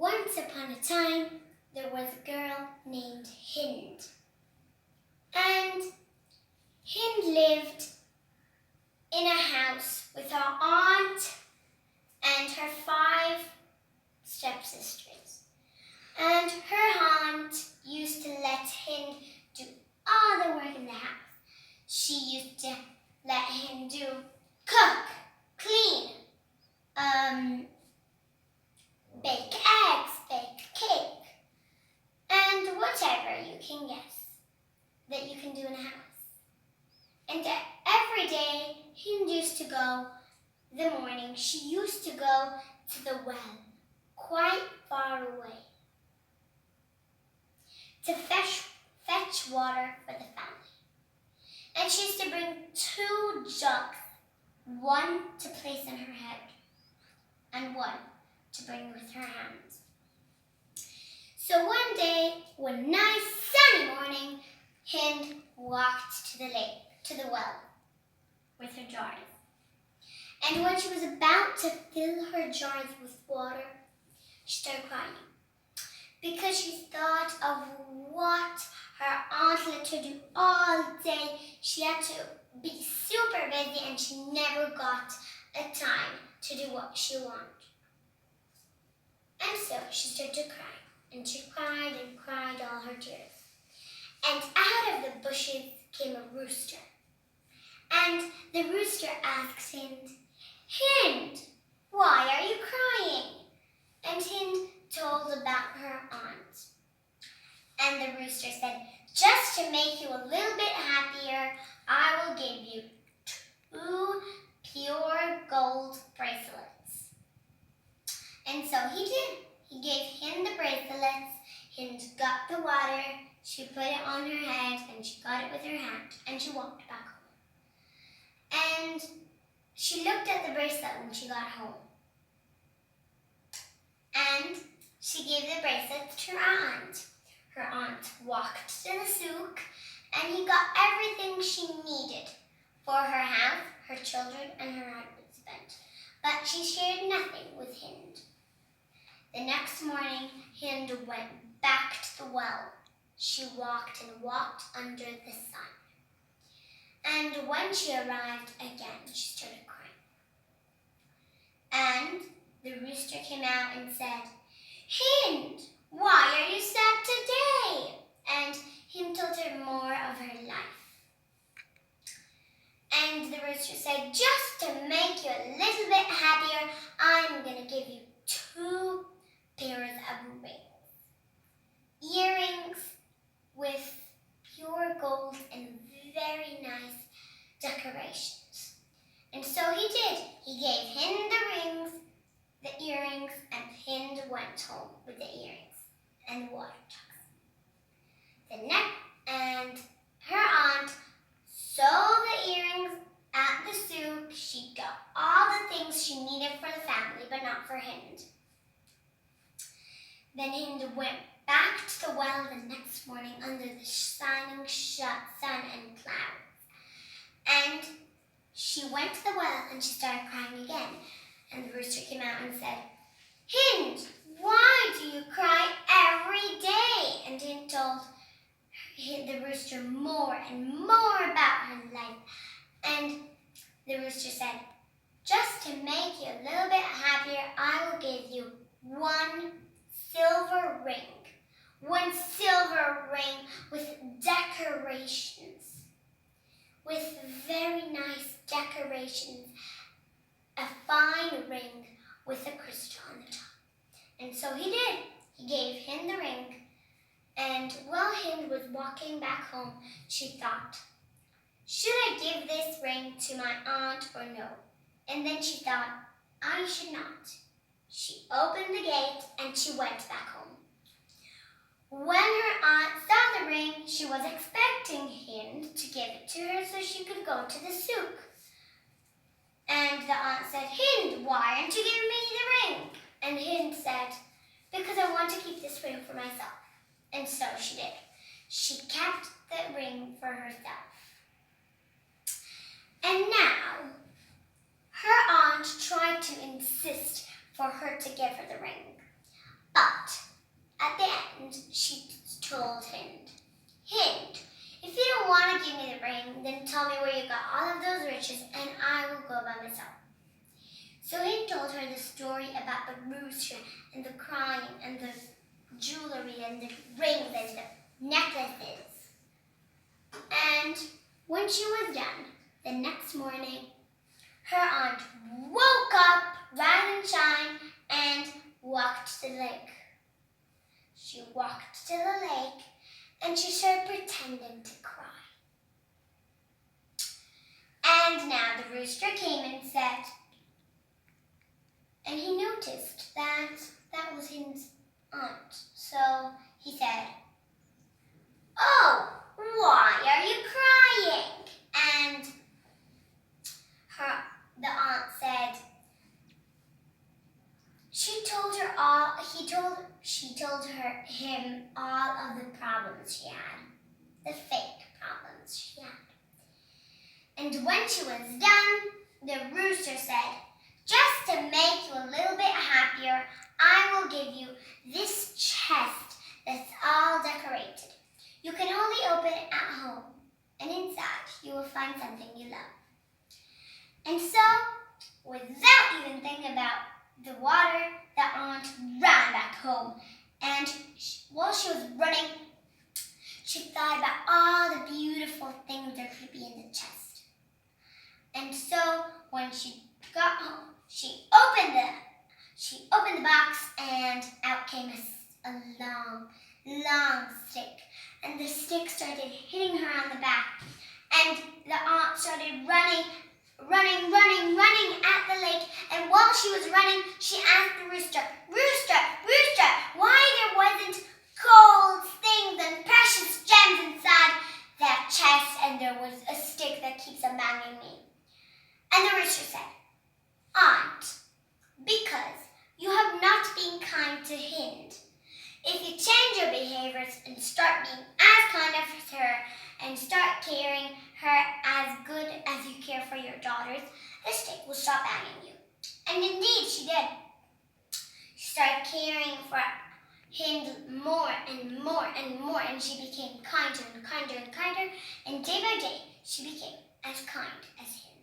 Once upon a time, there was a girl named Hind. And Hind lived in a house with her aunt and her 5 stepsisters. And her aunt used to let Hind do all the work in the house. She used to let him cook, clean, bake eggs, bake cake, and whatever you can guess that you can do in a house. And every day, Hind used to go, the morning, she used to go to the well, quite far away, to fetch water for the family. And she used to bring 2 jugs, one to place in her head and one to bring with her hands. So one day, one nice sunny morning, Hind walked to the lake, to the well, with her jars. And when she was about to fill her jars with water, she started crying because she thought of what her aunt let her do all day. She had to be super busy and she never got a time to do what she wanted. And so she started to cry, and she cried and cried all her tears. And out of the bushes came a rooster. And the rooster asked Hind, "Hind, why are you crying?" And Hind told about her aunt. And the rooster said, "Just to make you a little bit happier, I will give you 2 pure gold bracelets." And so he did. He gave Hind the bracelets. Hind got the water. She put it on her head and she got it with her hand and she walked back home. And she looked at the bracelet when she got home. And she gave the bracelet to her aunt. Her aunt walked to the souk and he got everything she needed for her house, her children, and her husband. But she shared nothing with Hind. The next morning, Hind went back to the well. She walked and walked under the sun. And when she arrived again, she started crying. And the rooster came out and said, "Hind, why are you sad today?" And Hind told her more of her life. And the rooster said, "Just to make you a little bit happier, I'm going to give you 2 pairs of rings. Earrings with pure gold and very nice decorations." And so he did. He gave Hind the rings, the earrings, and Hind went home with the earrings and the water jugs. And her aunt sold the earrings at the souk. She got all the things she needed for the family, but not for Hind. Then Hind went back to the well the next morning under the shining sun and clouds. And she went to the well and she started crying again. And the rooster came out and said, "Hind, why do you cry every day?" And Hind told the rooster more and more about her life. And the rooster said, "Just to make you a little bit happier, I will give you 1 silver ring. 1 silver ring with decorations, with very nice decorations, a fine ring with a crystal on the top." And so he did. He gave Hind the ring. And while Hind was walking back home, she thought, "Should I give this ring to my aunt or no?" And then she thought, "I should not." She opened the gate and she went back home. When her aunt saw the ring, she was expecting Hind to give it to her so she could go to the souk. And the aunt said, "Hind, why aren't you giving me the ring?" And Hind said, "Because I want to keep this ring for myself." And so she did. She kept the ring for herself. And now, her aunt tried to insist for her to give her the ring. But at the end, she told Hind, Hind, if you don't want to give me the ring, then tell me where you got all of those riches and I will go by myself. So Hind told her the story about the rooster and the crying and the jewelry and the rings and the necklaces. And when she was done, the next morning, her aunt woke up, rise and shine, and walked to the lake. She walked to the lake and she started pretending to cry. And now the rooster came and said, and he noticed that that was his aunt. So he said, "Oh, why are you crying?" And the aunt said, she told him all of the problems she had, the fake problems she had. And when she was done, the rooster said, "Just to make you a little bit happier, I will give you this chest that's all decorated. You can only open it at home, and inside you will find something you love." And so, without even thinking about the water, the aunt ran back home. And while she was running, she thought about all the beautiful things there could be in the chest. And so, when she got home, she opened the box, and out came a long stick. And the stick started hitting her on the back. And the aunt started running at the lake. And while she was running, she asked the rooster, "Rooster, why there wasn't gold things and precious gems inside that chest, and there was a stick that keeps on banging me?" And the rooster said, "Aunt, because you have not been kind to Hind. If you change your behaviors and start being as kind as her and start caring her as good as you care for your daughters, the stick will stop banging you." And indeed she did. She started caring for Hind more and more and more, and she became kinder and kinder and kinder, and day by day she became as kind as Hind.